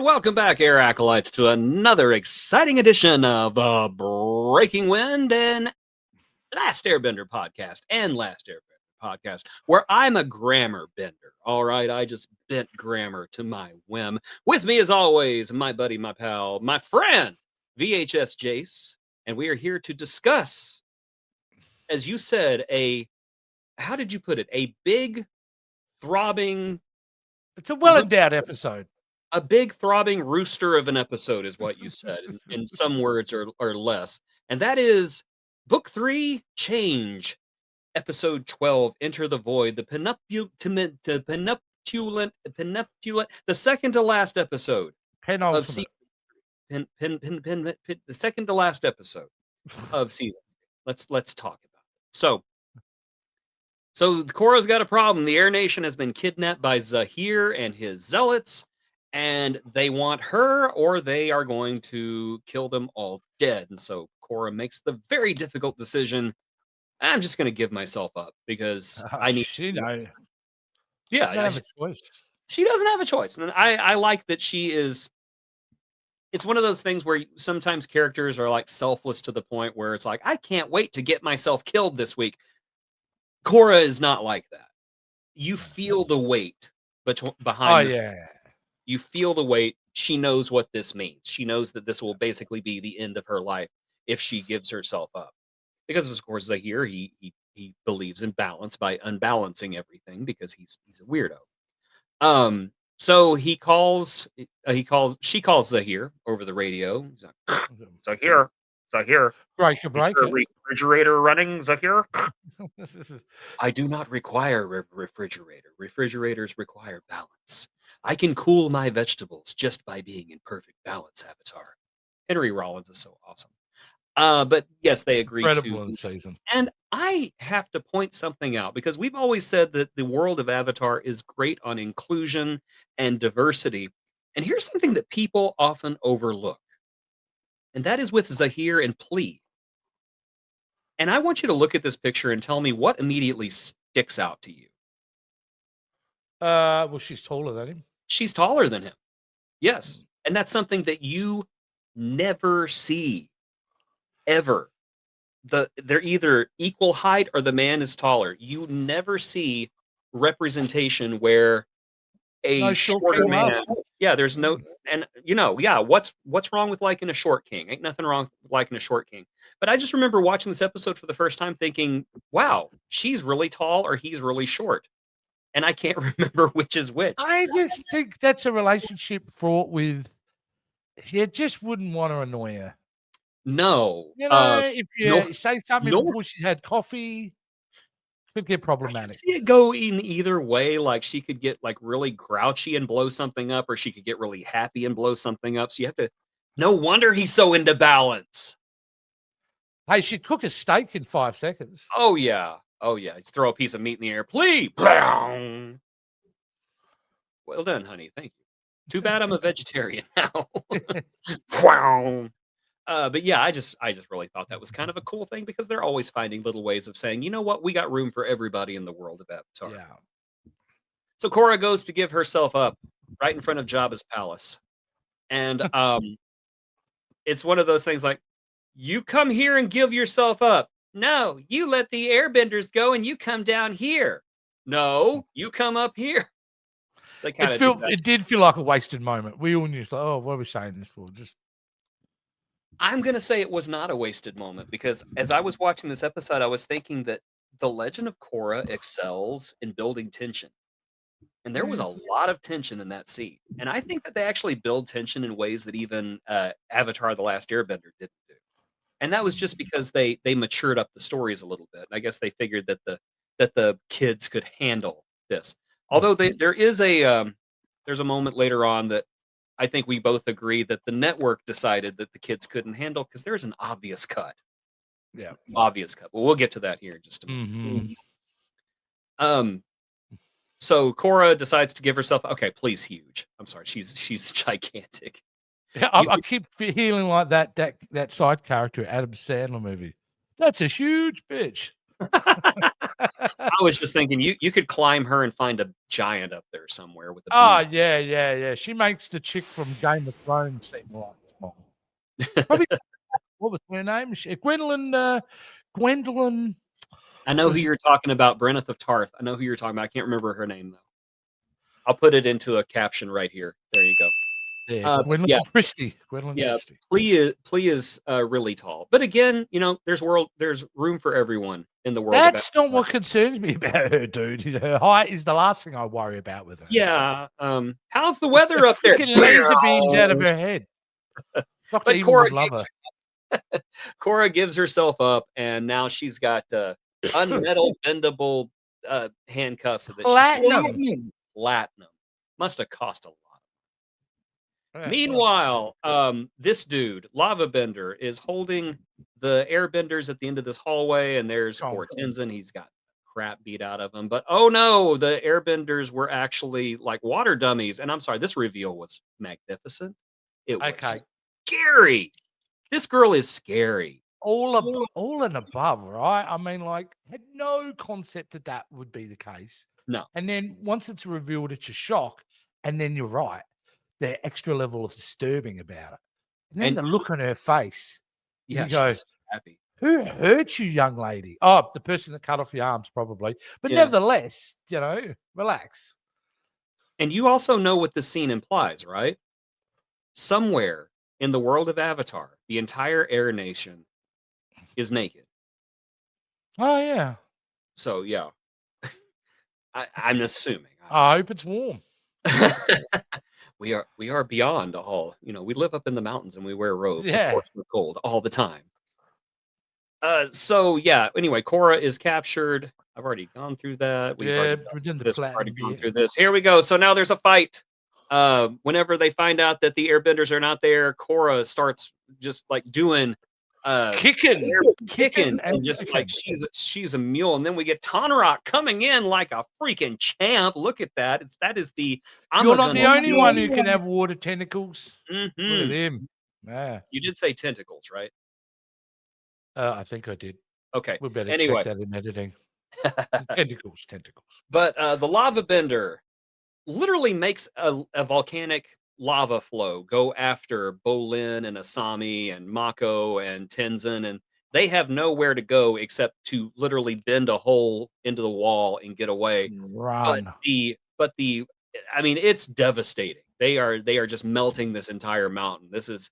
welcome back, Air Acolytes, to another exciting edition of the Breaking Wind and Last Airbender podcast where I'm a grammar bender. All right, I just bent grammar to my whim. With me, as always, my buddy, my pal, my friend, VHS Jace, and we are here to discuss, as you said, how did you put it? A big, throbbing... It's a well-endowed episode. A big throbbing rooster of an episode is what you said, in some words or less. And that is Book 3, Change, Episode 12, Enter the Void, the second to last episode of season. The second to last episode of season. Let's talk about it. So Korra's got a problem. The Air Nation has been kidnapped by Zaheer and his zealots, and they want her, or they are going to kill them all dead. And so Korra makes the very difficult decision. I'm just going to give myself up because I need to. Yeah, doesn't have a choice. She doesn't have a choice, and I like that she is. It's one of those things where sometimes characters are like selfless to the point where it's like, I can't wait to get myself killed this week. Korra is not like that. You feel the weight behind this. Yeah. You feel the weight. She knows what this means. She knows that this will basically be the end of her life if she gives herself up. Because, of course, Zaheer, he believes in balance by unbalancing everything because he's a weirdo. So she calls Zaheer over the radio. He's like, Zaheer. Break a break. Refrigerator running, Zaheer? I do not require a refrigerator. Refrigerators require balance. I can cool my vegetables just by being in perfect balance, Avatar. Henry Rollins is so awesome. But yes, they agree Incredible in season. And I have to point something out because we've always said that the world of Avatar is great on inclusion and diversity. And here's something that people often overlook. And that is with Zaheer and Plea. And I want you to look at this picture and tell me what immediately sticks out to you. Well, she's taller than him. She's taller than him. Yes. And that's something that you never see. Ever. They're either equal height or the man is taller. You never see representation where a shorter man. Yeah, there's no, and what's wrong with liking a short king? Ain't nothing wrong with liking a short king. But I just remember watching this episode for the first time thinking, wow, she's really tall or he's really short. And I can't remember which is which. I just think that's a relationship fraught with, you just wouldn't want to annoy her. No. If you say something before she's had coffee, could get problematic. I see it go in either way. Like she could get like really grouchy and blow something up, or she could get really happy and blow something up. So you have to. No wonder he's so into balance. Hey, she'd cook a steak in 5 seconds. Oh yeah. Throw a piece of meat in the air, please. Well done, honey. Thank you. Too bad I'm a vegetarian now. But yeah, I just really thought that was kind of a cool thing because they're always finding little ways of saying, you know what, we got room for everybody in the world of Avatar. Yeah. So Korra goes to give herself up right in front of Jabba's palace. And it's one of those things like, you come here and give yourself up. No, you let the airbenders go and you come down here. No, you come up here. It did feel like a wasted moment. We all knew, like, oh, what are we saying this for? I'm going to say it was not a wasted moment because as I was watching this episode, I was thinking that the Legend of Korra excels in building tension. And there was a lot of tension in that scene. And I think that they actually build tension in ways that even Avatar: The Last Airbender didn't do. And that was just because they matured up the stories a little bit. I guess they figured that the kids could handle this. Although there's a moment later on that I think we both agree that the network decided that the kids couldn't handle because there's an obvious cut. Yeah. Obvious cut. Well, we'll get to that here in just a minute. So Korra decides to give herself, okay, please huge. I'm sorry, she's gigantic. Yeah, I keep feeling like that side character, Adam Sandler movie. That's a huge bitch. I was just thinking you could climb her and find a giant up there somewhere with a Oh, beast. yeah. She makes the chick from Game of Thrones seem like small. Probably what was her name? Gwendolyn. I know who Was you're talking about, Brenneth of Tarth. I know who you're talking about. I can't remember her name though. I'll put it into a caption right here. There you go. yeah, But yeah, Gwendolyn Christie. Gwendolyn yeah. Christie. Plea is really tall, but again, there's room for everyone in the world of That's not Avatar. what concerns me about her, dude. Her height is the last thing I worry about with her. Yeah. How's the It's the weather up there? freaking laser beams out of her head. Doctor But Evil would love her. Korra gives herself up, and now she's got unmetal bendable handcuffs that she Platinum. platinum. Must have cost a lot. Yeah, Meanwhile, this dude, Lava Bender, is holding the airbenders at the end of this hallway, and there's oh, poor Tenzin. He's got crap beat out of him. But oh no, the airbenders were actually like water dummies. And I'm sorry, this reveal was magnificent. It okay. was scary. This girl is scary. All and above, right? I mean, like, had no concept that would be the case. No. And then once it's revealed, it's a shock. And then you're right. The extra level of disturbing about it. And then And the look on her face. yeah, You go, she's so happy. who hurt you, young lady? Oh, the person that cut off your arms, probably. But Yeah. nevertheless, relax. And you also know what this scene implies, right? Somewhere in the world of Avatar, the entire Air Nation is naked. Oh, yeah. So yeah, I'm assuming. I hope it's warm. We are beyond all. We live up in the mountains and we wear robes. Of Yeah. course, we're cold all the time. So yeah. Anyway, Korra is captured. I've already gone through that. We've already We're doing the this. We've already platinum gone bit. through this. Here we go. So now there's a fight. Whenever they find out that the airbenders are not there, Korra starts just like doing Kicking and just like she's a mule. And then we get Tanarok coming in like a freaking champ. Look at that. That is the You're not the only one who can have water tentacles. Look at Mhm. him. Yeah. You did say tentacles, right? I think I did. Okay. We better Anyway. check that in editing. Tentacles. But the lava bender literally makes a volcanic lava flow go after Bolin and Asami and Mako and Tenzin, and they have nowhere to go except to literally bend a hole into the wall and get away. But Run. I mean, it's devastating. They are just melting this entire mountain. This is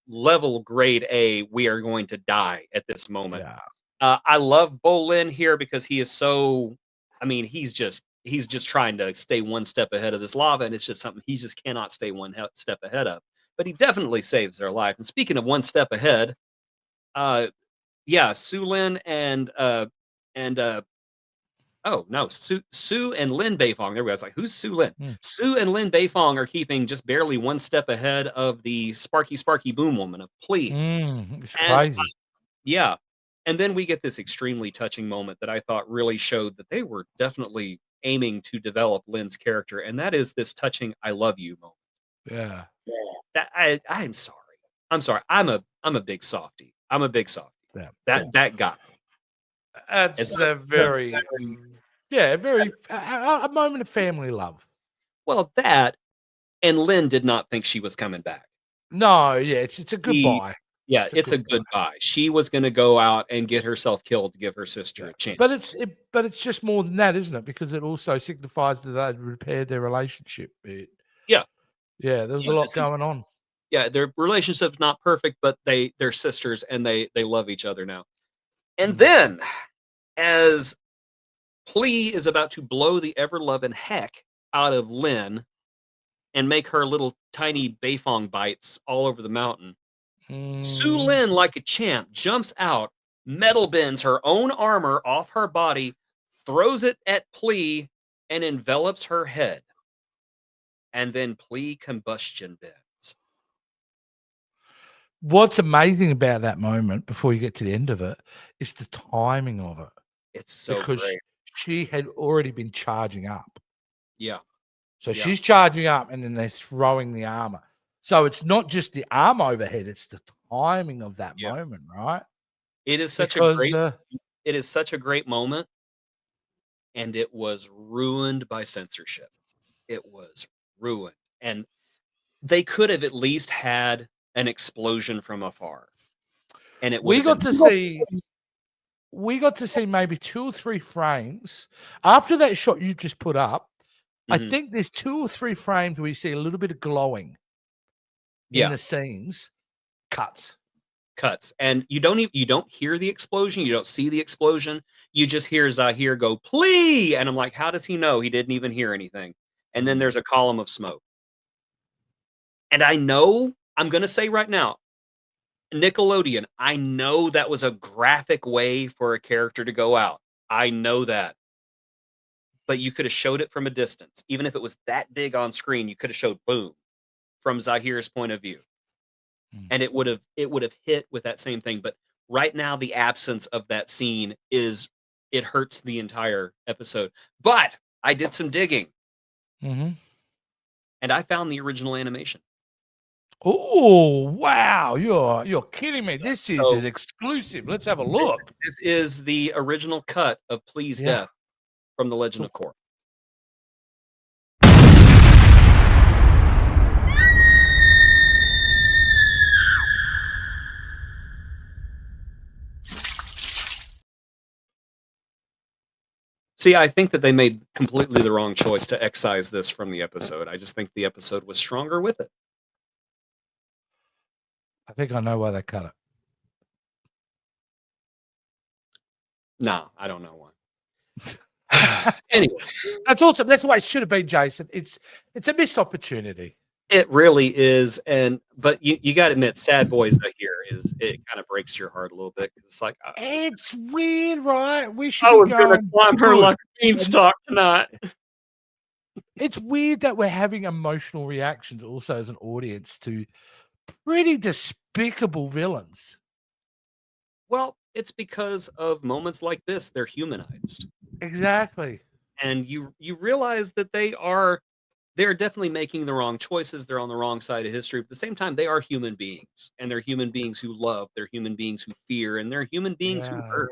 level grade A. We are going to die at this moment. Yeah. I love Bolin here because he is so. I mean, he's just trying to stay one step ahead of this lava, and it's just something he just cannot stay one step ahead of. But he definitely saves their life. And speaking of one step ahead, yeah, Sulin and oh no, Sue and Lin Beifong. There we go. I was like, who's Su Lin? Sue and Lin Beifong are keeping just barely one step ahead of the Sparky Boom Woman of Plea. It's crazy. Yeah. And then we get this extremely touching moment that I thought really showed that they were definitely aiming to develop Lin's character, and that is this touching "I love you" moment. Yeah. That I'm sorry. I'm sorry. I'm a big softie. I'm a big softie. Yeah. That guy. It's a very a moment of family love. Well, that and Lin did not think she was coming back. No, yeah, it's a goodbye. Yeah, it's a goodbye. She was going to go out and get herself killed to give her sister a chance. But it's just more than that, isn't it? Because it also signifies that they'd repaired their relationship. Yeah, there was a lot going on. Yeah, their relationship's not perfect, but they're sisters and they love each other now. And then, as Plea is about to blow the ever-loving heck out of Lin and make her little tiny Beifong bites all over the mountain, Su Lin, like a champ, jumps out, metal bends her own armor off her body, throws it at Plea, and envelops her head. And then Plea combustion bends. What's amazing about that moment, before you get to the end of it, is the timing of it. It's so because great. she had already been charging up. Yeah. So she's charging up, and then they're throwing the armor. So it's not just the arm overhead; it's the timing of that moment, right? It is such a great. It is such a great moment, and it was ruined by censorship. It was ruined, and they could have at least had an explosion from afar, and it would We have been got to see we got to see maybe 2 or 3 frames after that shot you just put up. I Mhm. think there's 2 or 3 frames where you see a little bit of glowing in Yeah, the scenes, cuts. cuts, and you don't hear the explosion, you don't see the explosion, you just hear Zaheer go, "Plea!" And I'm like, "How does he know? He didn't even hear anything." And then Mm. there's a column of smoke. And I know I'm gonna say right now, Nickelodeon, I know that was a graphic way for a character to go out. I know that. But you could have showed it from a distance. Even if it was that big on screen, you could have showed boom from Zaheer's point of view. Mm. And it would have hit with that same thing. But right now, the absence of that scene is it hurts the entire episode. But I did some digging Mhm. and I found the original animation. Oh, wow. You're kidding me. This is So an exclusive. Let's have a this look. this is the original cut of Please Yeah. Death from The Legend Cool. of Korra. See, I think that they made completely the wrong choice to excise this from the episode. I just think the episode was stronger with it. I think I know why they cut it. Nah, I don't know why. Anyway, That's awesome. That's why it should have been Jason. It's a missed opportunity. it really is, but you got to admit, Sad Boys here is it kind of breaks your heart a little bit 'cause it's like It's weird, right? We should I be was gonna going climb her good. like a And beanstalk tonight. it's weird that we're having emotional reactions also as an audience to pretty despicable villains. Well, it's because of moments like this, they're humanized. Exactly. And you realize that they're definitely making the wrong choices. They're on the wrong side of history. But at the same time, they are human beings, and they're human beings who love. They're human beings who fear, and they're human beings who Yeah. hurt.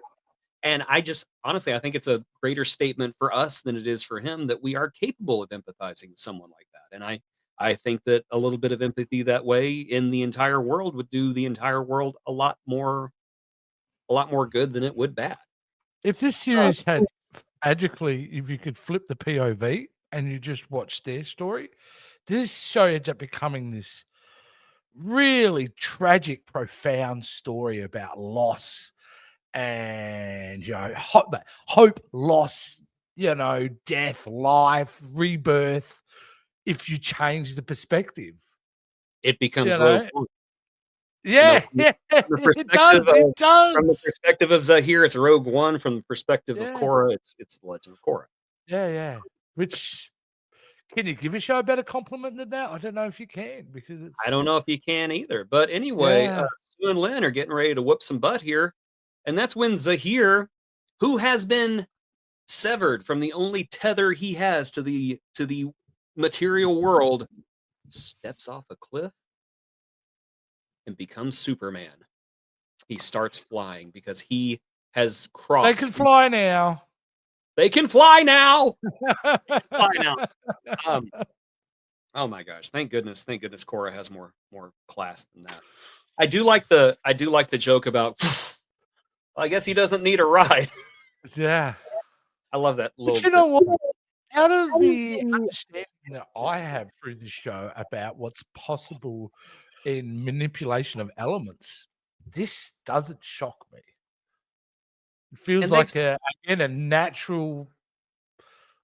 And I just honestly, I think it's a greater statement for us than it is for him that we are capable of empathizing with someone like that. And I think that a little bit of empathy that way in the entire world would do the entire world a lot more good than it would bad. If this Uh, series had magically, if you could flip the POV and you just watch their story, this show ends up becoming this really tragic, profound story about loss and hope, loss, death, life, rebirth. If you change the perspective, it you becomes Rogue know, One. yeah, From yeah, the it does, it from the does, perspective of Zaheer, it's Rogue One. From the perspective of yeah, Korra, it's The Legend of Korra. yeah, yeah. Which can you give a show a better compliment than that? I don't know if you can because I don't it's know if you can either. But anyway, yeah. Sue and Lynn are getting ready to whoop some butt here. And that's when Zaheer, who has been severed from the only tether he has to the material world, steps off a cliff and becomes Superman. He starts flying because he has They can crossed. fly now. They can fly now. Fly now. Um, oh my gosh! Thank goodness. Thank goodness Korra has more class than that. I do like the joke about. Well, I guess he doesn't need a ride. Yeah. I love that But little you bit. know what? Out of the understanding that I have through this show about what's possible in manipulation of elements, this doesn't shock me. It feels And they've like again a natural,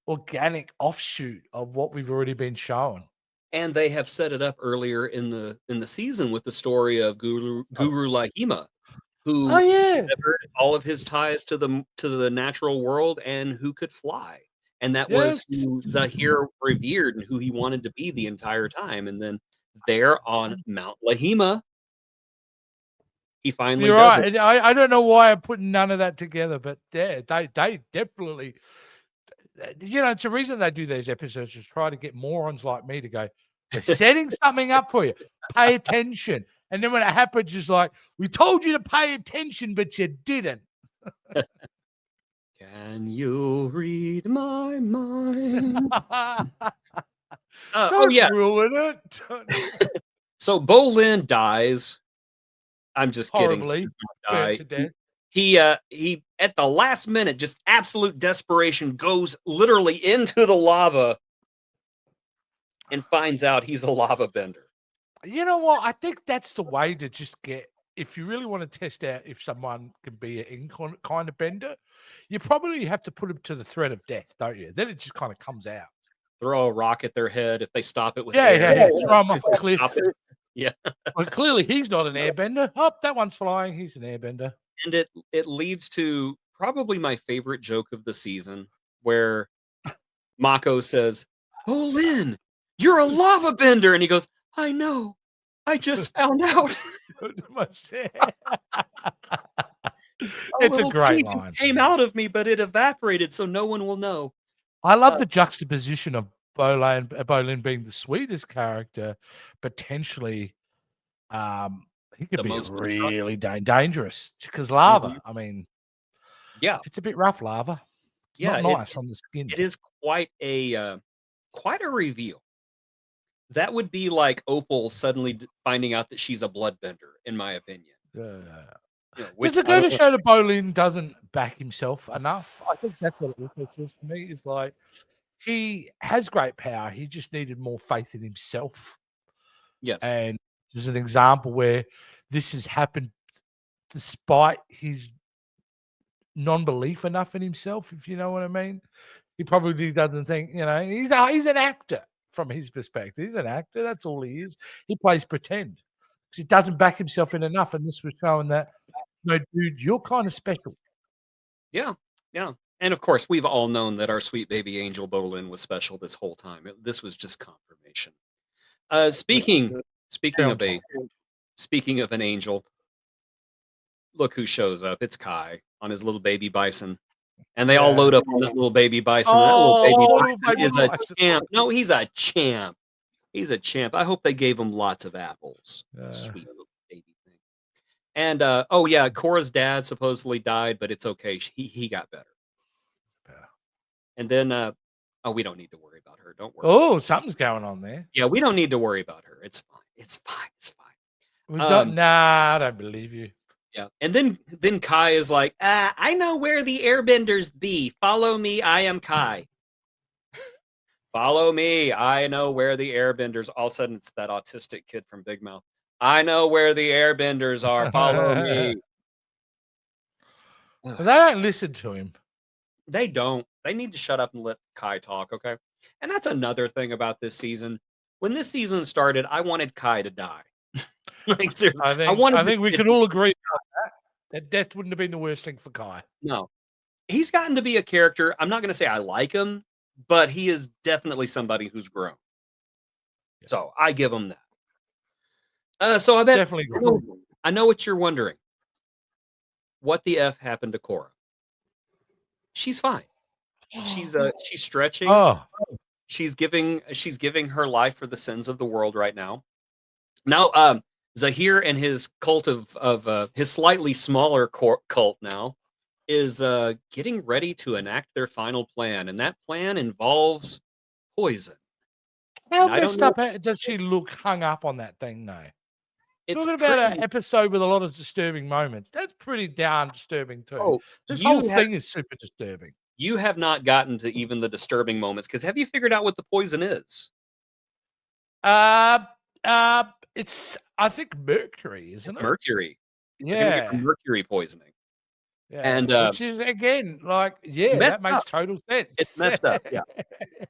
organic offshoot of what we've already been shown. and they have set it up earlier in the season with the story of Oh, Guru Lahima, oh who yeah, severed all of his ties to the natural world and who could fly. And that was yes. who Zahir revered and who he wanted to be the entire time. And then there on Mount Lahima, he finally You're does right. it. And I don't know why I'm putting none of that together, but yeah, they definitely it's the reason they do these episodes is try to get morons like me to go, we're setting something up for you. Pay attention. And then when it happens, it's like, we told you to pay attention, but you didn't. Can you read my mind? Oh Don't yeah. ruin it. So Bolin dies. I'm just kidding. He Horribly does not burnt die. to death. He at the last minute, just absolute desperation, goes literally into the lava and finds out he's a lava bender. You know what? I think that's the way to just get. If you really want to test out if someone can be an kind of bender, you probably have to put them to the threat of death, don't you? Then it just kind of comes out. Throw a rock at their head if they stop it with Yeah, air. yeah, yeah. Throw him If off a they cliff. stop it, yeah. Well, clearly he's not an airbender. Oh, that one's flying. He's an airbender. And it leads to probably my favorite joke of the season, where Mako says, "Bolin, you're a lava bender," and he goes, "I know, I just found out." A It's a little great tiny bit line. came out of me, but it evaporated, so no one will know. I love Uh, the juxtaposition of Bolin being the sweetest character, potentially. He could the be most destructive. really dangerous because Mhm. lava. I mean, Yeah, it's a bit rough, lava. It's yeah, not nice on the skin. it is quite a reveal. That would be like Opal suddenly finding out that she's a bloodbender, in my opinion. Yeah. Does Which it I go don't to know. show that Bolin doesn't back himself enough? I think that's what it also says to me. Is like he has great power. He just needed more faith in himself. Yes. And there's an example where this has happened despite his non-belief enough in himself, if you know what I mean. He probably doesn't think, he's an actor from his perspective. He's an actor. That's all he is. He plays pretend. He doesn't back himself in enough. And this was showing that, no, dude, you're kind of special. Yeah, yeah. And of course, we've all known that our sweet baby angel Bolin was special this whole time. This was just confirmation. Uh, speaking speaking Cherry on of a top. speaking of an angel, look who shows up. It's Kai on his little baby bison. And they all Yeah. load up on that little baby bison, and that little baby Oh, little bison baby is a bison. champ. No, he's a champ. He's a champ. I hope they gave him lots of apples. Yeah. Sweet little baby thing. And oh yeah, Cora's dad supposedly died, but it's okay. He got better. And then oh, we don't need to worry about her. Don't worry. Oh, something's going on there. Yeah, we don't need to worry about her. It's fine. It's fine. It's fine. We don't. Nah, I don't believe you. Yeah. And then Kai is like, I know where the airbenders be. Follow me. I am Kai. Follow me. I know where the airbenders. All of a sudden, it's that autistic kid from Big Mouth. I know where the airbenders are. Follow me. They don't listen to him. They don't. They need to shut up and let Kai talk, okay? And that's another thing about this season. When this season started, I wanted Kai to die. Like seriously, I wanted I the think we kid can to. all agree on that. That death wouldn't have been the worst thing for Kai. No. He's gotten to be a character. I'm not going to say I like him, but he is definitely somebody who's grown. Yeah. So I give him that. So I bet Definitely. I know what you're wondering. What the F happened to Korra? She's fine. She's stretching. Oh, She's giving her life for the sins of the world right now. Now, Zaheer and his cult of his slightly smaller cult now is getting ready to enact their final plan, and that plan involves poison. how And I don't messed know. up does she look hung up on that thing, though? It's Talking about an pretty. episode with a lot of disturbing moments. That's pretty darn disturbing, too. Oh, This whole you have thing is super disturbing. you have not gotten to even the disturbing moments because have you figured out what the poison is? Uh, uh, it's, I think, mercury, isn't It's it? mercury. They're gonna give her Yeah. mercury poisoning, and Yeah. Which is, again, like, yeah, messed that makes up. total It's sense. messed up. Yeah.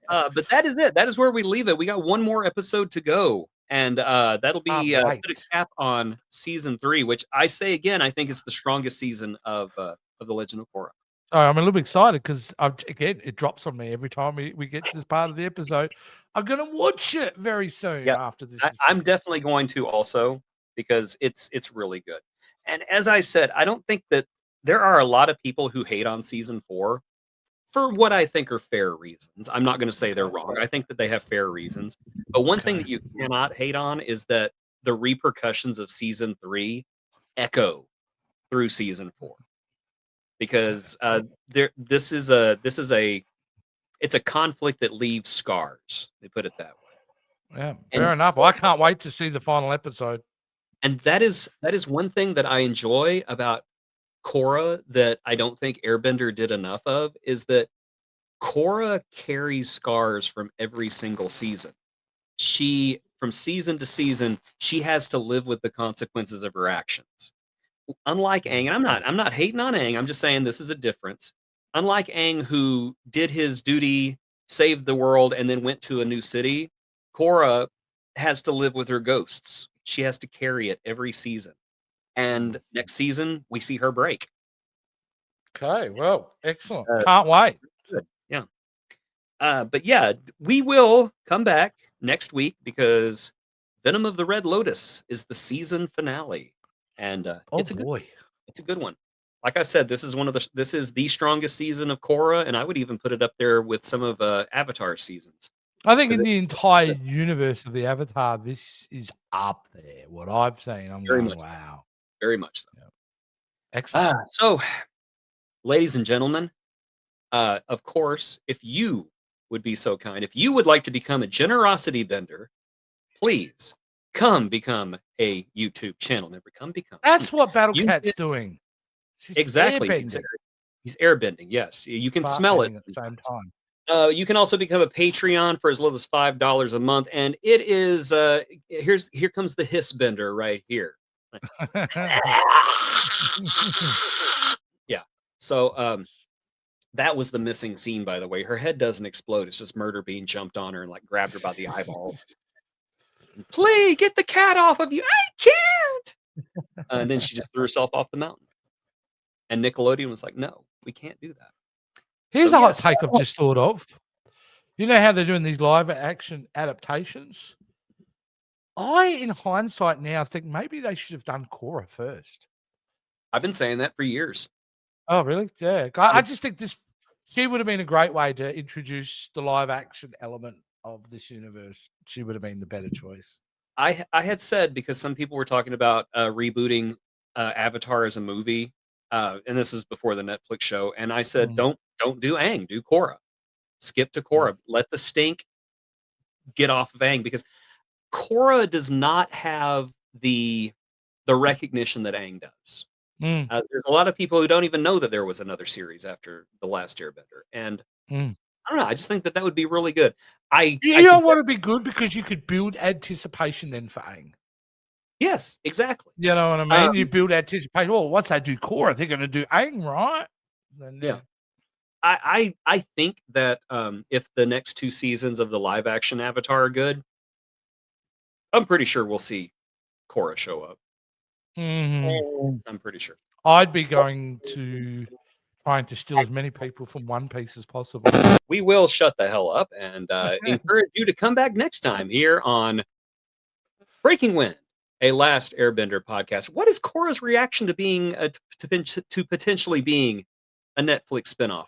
But that is it. That is where we leave it. We got one more episode to go, and that'll Can't be put a wait. cap on season 3, which I say again, I think is the strongest season of the Legend of Korra. So I'm a little bit excited because again, it drops on me every time we get to this part of the episode. I'm gonna watch it very soon Yeah, after this is I'm finished. definitely going to also because it's really good. And as I said, I don't think that there are a lot of people who hate on season 4 for what I think are fair reasons. I'm not going to say they're wrong. I think that they have fair reasons. But one thing that Okay. you cannot hate on is that the repercussions of season 3 echo through season 4. because this is a it's a conflict that leaves scars. They put it that way, Yeah, and fair enough. I can't wait to see the final episode. that is one thing that I enjoy about Korra that I don't think Airbender did enough of is that Korra carries scars from every single season. She from season to season, she has to live with the consequences of her actions. Unlike Aang, and I'm not hating on Aang, I'm just saying this is a difference. Unlike Aang, who did his duty, saved the world, and then went to a new city, Korra has to live with her ghosts. She has to carry it every season. And next season, we see her break. Okay, well, It's, excellent. Can't wait. good. Yeah. But yeah, we will come back next week because Venom of the Red Lotus is the season finale, and Oh boy. it's a good one. Like I said, this is the strongest season of Korra, and I would even put it up there with some of Avatar's seasons I think because in it's the entire universe of the Avatar, this is up there. What I've seen, I'm very going, much, wow. very much so. Yeah. Excellent. So, ladies and gentlemen, of course, if you would be so kind, if you would like to become a generosity bender, please come become a YouTube channel member. Come become. That's what Battle You Cat's get doing. She's exactly. airbending, He's airbending. Yes, you can fart smell it bending at the same sometimes. time. You can also become a Patreon for as little as $5 a month, and it is here comes the hiss bender right here. Yeah. So that was the missing scene, by the way. Her head doesn't explode; it's just Murder Bean jumped on her and like grabbed her by the eyeballs. Please get the cat off of you! I can't. And then she just threw herself off the mountain. And Nickelodeon was like, "No, we can't do that." Here's So a hot yes, take I've just thought of. You know how they're doing these live action adaptations? I, in hindsight now, think maybe they should have done Korra first. I've been saying that for years. Oh, really? Yeah. I just think she would have been a great way to introduce the live action element of this universe. She would have been the better choice. I had said because some people were talking about rebooting Avatar as a movie, and this was before the Netflix show, and I said, Mm, don't do Aang, do Korra, skip to mm, Korra, let the stink get off of Aang because Korra does not have the recognition that Aang does. mm, There's a lot of people who don't even know that there was another series after the last Airbender, and mm. I don't know. I just think that that would be really good. I You know could what would be good because you could build anticipation then for Aang. yes, exactly. You know what I Um, mean? You build anticipation. Oh, once they do Korra, they're going to do Aang, right? Then yeah. I think that if the next two seasons of the live action Avatar are good, I'm pretty sure we'll see Korra show up. Mhm. I'm pretty sure. I'd be going to trying to steal as many people from One Piece as possible. We will shut the hell up and encourage you to come back next time here on Breaking Wind, a Last Airbender podcast. What is Korra's reaction to being to potentially being a Netflix spinoff?